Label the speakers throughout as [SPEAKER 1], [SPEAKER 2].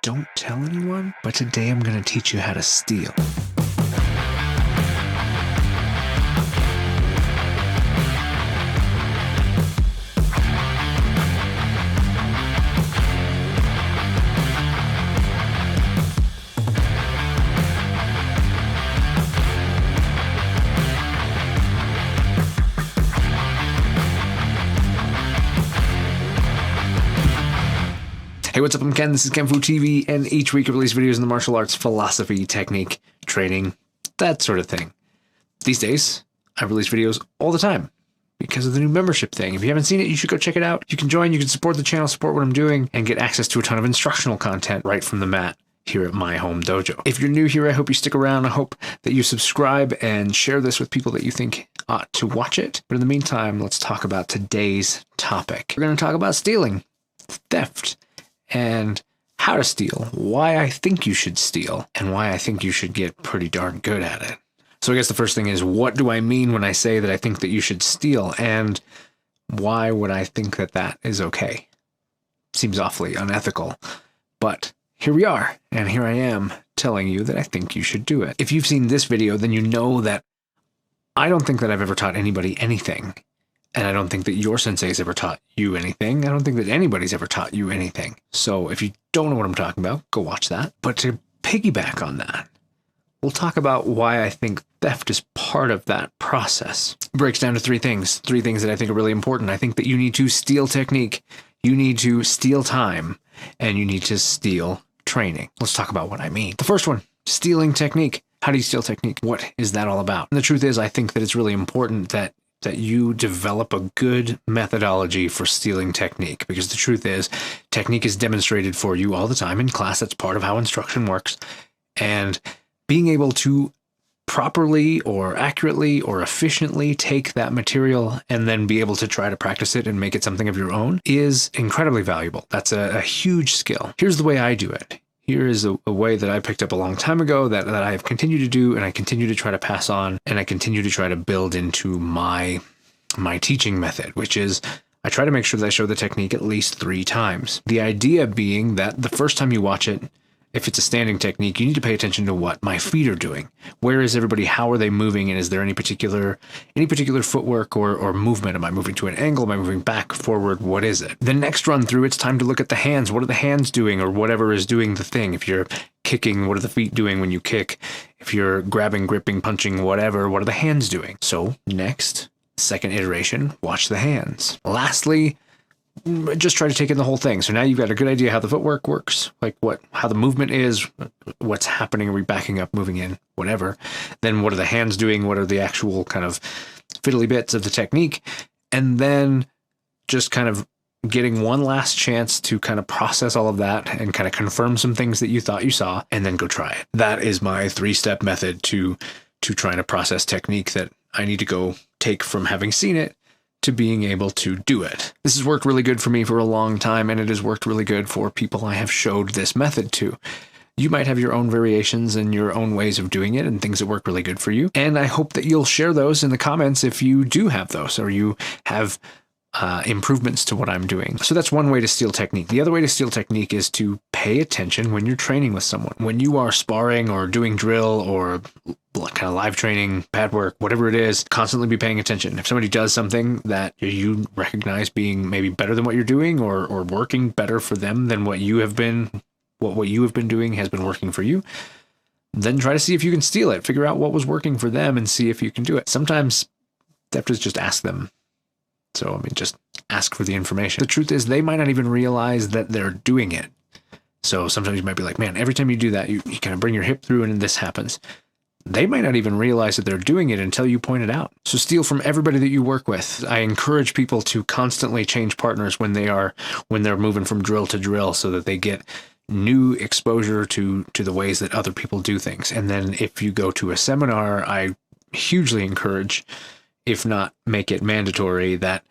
[SPEAKER 1] Don't tell anyone, but today I'm going to teach you how to steal. Hey, what's up? I'm Ken. This is kenfuTV, and each week I release videos in the martial arts, philosophy, technique, training, that sort of thing. These days, I release videos all the time because of the new membership thing. If you haven't seen it, you should go check it out. You can join, you can support the channel, support what I'm doing, and get access to a ton of instructional content right from the mat here at my home dojo. If you're new here, I hope you stick around. I hope that you subscribe and share this with people that you think ought to watch it. But in the meantime, let's talk about today's topic. We're going to talk about stealing, theft, and how to steal, why I think you should steal, and why I think you should get pretty darn good at it. So I guess the first thing is, what do I mean when I say that I think that you should steal, and why would I think that that is okay? Seems awfully unethical, but here we are, and here I am telling you that I think you should do it. If you've seen this video, then you know that I don't think that I've ever taught anybody anything. And I don't think that your sensei's ever taught you anything. I don't think that anybody's ever taught you anything. So if you don't know what I'm talking about, go watch that. But to piggyback on that, we'll talk about why I think theft is part of that process. It breaks down to three things that I think are really important. I think that you need to steal technique, you need to steal time, and you need to steal training. Let's talk about what I mean. The first one, stealing technique. How do you steal technique? What is that all about? And the truth is, I think that it's really important that you develop a good methodology for stealing technique, because the truth is, technique is demonstrated for you all the time in class. That's part of how instruction works. And being able to properly or accurately or efficiently take that material and then be able to try to practice it and make it something of your own is incredibly valuable. That's a huge skill. Here's the way I do it. Here is a way that I picked up a long time ago that I have continued to do, and I continue to try to pass on, and I continue to try to build into my teaching method, which is I try to make sure that I show the technique at least 3 times. The idea being that the first time you watch it, if it's a standing technique, you need to pay attention to what my feet are doing. Where is everybody? How are they moving? And is there any particular footwork or movement? Am I moving to an angle? Am I moving back, forward? What is it? The next run through, it's time to look at the hands. What are the hands doing, or whatever is doing the thing? If you're kicking, what are the feet doing when you kick? If you're grabbing, gripping, punching, whatever, what are the hands doing? So next, second iteration, watch the hands. Lastly, just try to take in the whole thing. So now you've got a good idea how the footwork works, like how the movement is, what's happening, are we backing up, moving in, whatever. Then what are the hands doing? What are the actual kind of fiddly bits of the technique? And then just kind of getting one last chance to kind of process all of that and kind of confirm some things that you thought you saw, and then go try it. That is my 3-step method to trying to process technique that I need to go take from having seen it to being able to do it. This has worked really good for me for a long time, and it has worked really good for people I have showed this method to. You might have your own variations and your own ways of doing it and things that work really good for you. And I hope that you'll share those in the comments if you do have those, or you have improvements to what I'm doing. So that's one way to steal technique. The other way to steal technique is to pay attention when you're training with someone. When you are sparring or doing drill or kind of live training, pad work, whatever it is, constantly be paying attention. If somebody does something that you recognize being maybe better than what you're doing, or working better for them than what you have been doing has been working for you, then try to see if you can steal it. Figure out what was working for them and see if you can do it. Sometimes theft is just ask them. So, I mean, just ask for the information. The truth is, they might not even realize that they're doing it. So sometimes you might be like, man, every time you do that, you kind of bring your hip through and this happens. They might not even realize that they're doing it until you point it out. So steal from everybody that you work with. I encourage people to constantly change partners when they're moving from drill to drill, so that they get new exposure to the ways that other people do things. And then if you go to a seminar, I hugely encourage, if not make it mandatory, that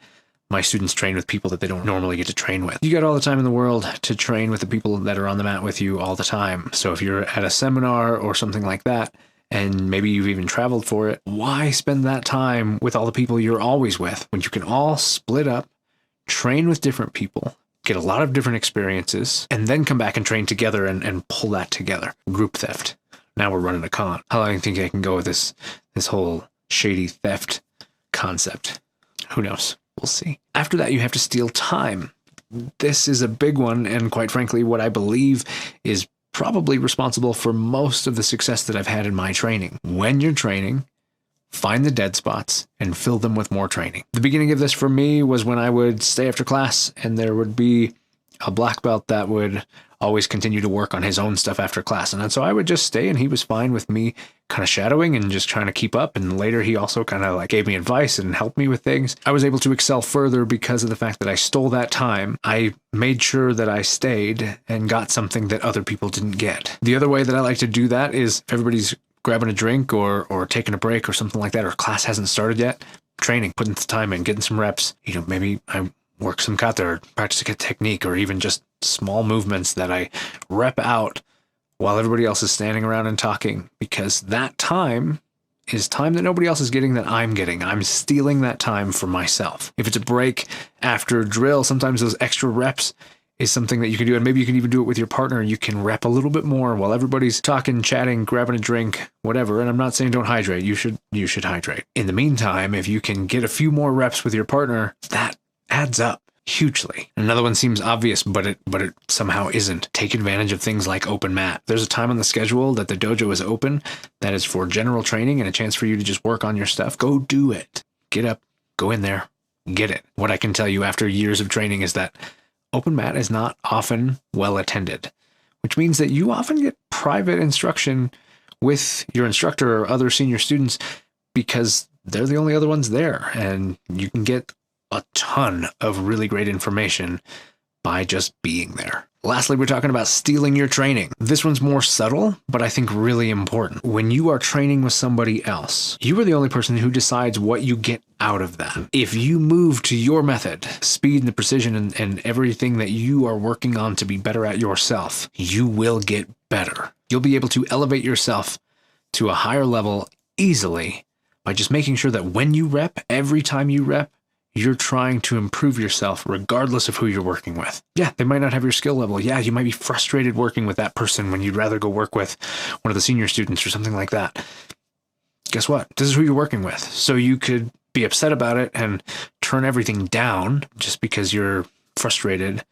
[SPEAKER 1] my students train with people that they don't normally get to train with. You got all the time in the world to train with the people that are on the mat with you all the time. So if you're at a seminar or something like that, and maybe you've even traveled for it, why spend that time with all the people you're always with when you can all split up, train with different people, get a lot of different experiences, and then come back and train together and pull that together. Group theft. Now we're running a con. How long do you think I can go with this whole shady theft concept? Who knows? We'll see. After that, you have to steal time. This is a big one, and quite frankly, what I believe is probably responsible for most of the success that I've had in my training. When you're training, find the dead spots and fill them with more training. The beginning of this for me was when I would stay after class and there would be a black belt that would always continue to work on his own stuff after class. And so I would just stay, and he was fine with me kind of shadowing and just trying to keep up. And later he also kind of like gave me advice and helped me with things. I was able to excel further because of the fact that I stole that time. I made sure that I stayed and got something that other people didn't get. The other way that I like to do that is if everybody's grabbing a drink or taking a break or something like that, or class hasn't started yet, training, putting the time in, getting some reps. You know, maybe I work some kata or practice a technique, or even just small movements that I rep out while everybody else is standing around and talking, because that time is time that nobody else is getting that I'm getting. I'm stealing that time for myself. If it's a break after a drill, sometimes those extra reps is something that you can do, and maybe you can even do it with your partner. You can rep a little bit more while everybody's talking, chatting, grabbing a drink, whatever. And I'm not saying don't hydrate. You should hydrate. In the meantime, if you can get a few more reps with your partner, that adds up hugely. Another one seems obvious, but it somehow isn't. Take advantage of things like open mat. There's a time on the schedule that the dojo is open that is for general training and a chance for you to just work on your stuff. Go do it. Get up, go in there, get it. What I can tell you after years of training is that open mat is not often well attended, which means that you often get private instruction with your instructor or other senior students because they're the only other ones there, and you can get a ton of really great information by just being there. Lastly, we're talking about stealing your training. This one's more subtle, but I think really important. When you are training with somebody else, you are the only person who decides what you get out of that. If you move to your method, speed and the precision and everything that you are working on to be better at yourself, you will get better. You'll be able to elevate yourself to a higher level easily by just making sure that when you rep, every time you rep, you're trying to improve yourself regardless of who you're working with. Yeah, they might not have your skill level. Yeah, you might be frustrated working with that person when you'd rather go work with one of the senior students or something like that. Guess what? This is who you're working with. So you could be upset about it and turn everything down just because you're frustrated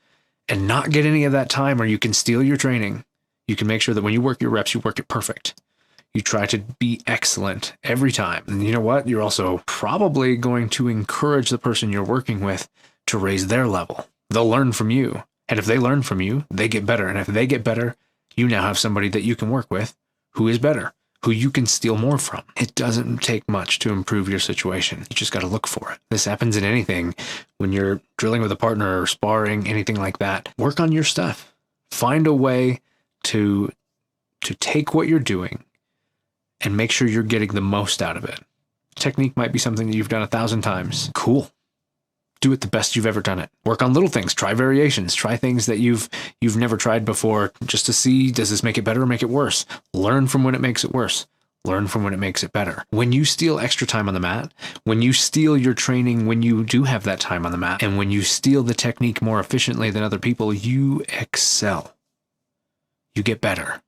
[SPEAKER 1] and not get any of that time, or you can steal your training. You can make sure that when you work your reps, you work it perfect. You try to be excellent every time. And you know what? You're also probably going to encourage the person you're working with to raise their level. They'll learn from you. And if they learn from you, they get better. And if they get better, you now have somebody that you can work with who is better, who you can steal more from. It doesn't take much to improve your situation. You just got to look for it. This happens in anything. When you're drilling with a partner or sparring, anything like that, work on your stuff. Find a way to take what you're doing and make sure you're getting the most out of it. Technique might be something that you've done 1,000 times. Cool. Do it the best you've ever done it. Work on little things. Try variations. Try things that you've never tried before just to see, does this make it better or make it worse? Learn from when it makes it worse. Learn from when it makes it better. When you steal extra time on the mat, when you steal your training when you do have that time on the mat, and when you steal the technique more efficiently than other people, you excel. You get better.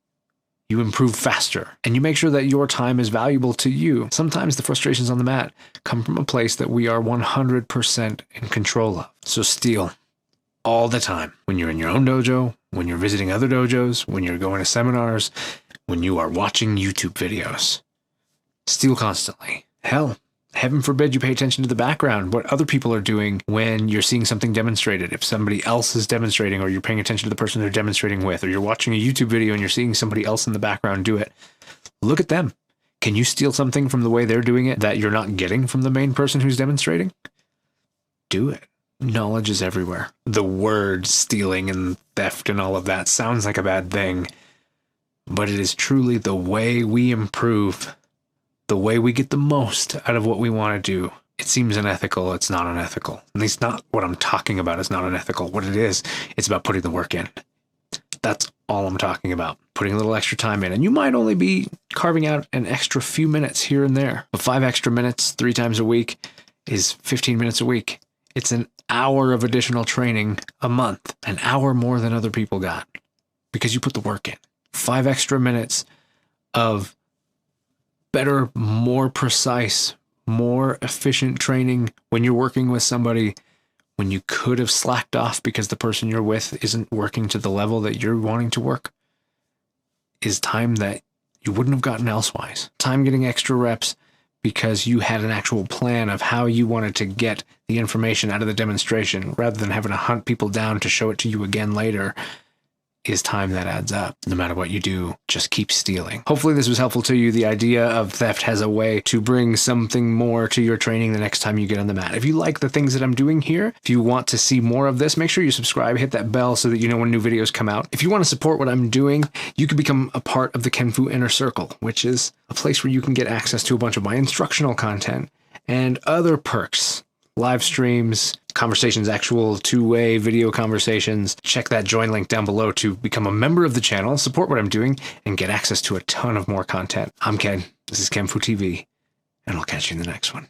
[SPEAKER 1] You improve faster, and you make sure that your time is valuable to you. Sometimes the frustrations on the mat come from a place that we are 100% in control of. So steal all the time. When you're in your own dojo, when you're visiting other dojos, when you're going to seminars, when you are watching YouTube videos. Steal constantly. Hell, heaven forbid you pay attention to the background, what other people are doing when you're seeing something demonstrated. If somebody else is demonstrating, or you're paying attention to the person they're demonstrating with, or you're watching a YouTube video and you're seeing somebody else in the background do it, look at them. Can you steal something from the way they're doing it that you're not getting from the main person who's demonstrating? Do it. Knowledge is everywhere. The word stealing and theft and all of that sounds like a bad thing, but it is truly the way we improve, the way we get the most out of what we want to do. It seems unethical. It's not unethical. At least not what I'm talking about is not unethical. What it is, it's about putting the work in. That's all I'm talking about. Putting a little extra time in. And you might only be carving out an extra few minutes here and there. But 5 extra minutes 3 times a week is 15 minutes a week. It's an hour of additional training a month, an hour more than other people got because you put the work in. 5 extra minutes of better, more precise, more efficient training when you're working with somebody when you could have slacked off because the person you're with isn't working to the level that you're wanting to work is time that you wouldn't have gotten elsewise. Time getting extra reps because you had an actual plan of how you wanted to get the information out of the demonstration rather than having to hunt people down to show it to you again later is time that adds up. No matter what you do, just keep stealing. Hopefully this was helpful to you. The idea of theft has a way to bring something more to your training the next time you get on the mat. If you like the things that I'm doing here, if you want to see more of this, make sure you subscribe, hit that bell so that you know when new videos come out. If you want to support what I'm doing, you can become a part of the Kenfu Inner Circle, which is a place where you can get access to a bunch of my instructional content and other perks. Live streams, conversations, actual two-way video conversations. Check that join link down below to become a member of the channel, support what I'm doing, and get access to a ton of more content. I'm Ken. This is kenfuTV, and I'll catch you in the next one.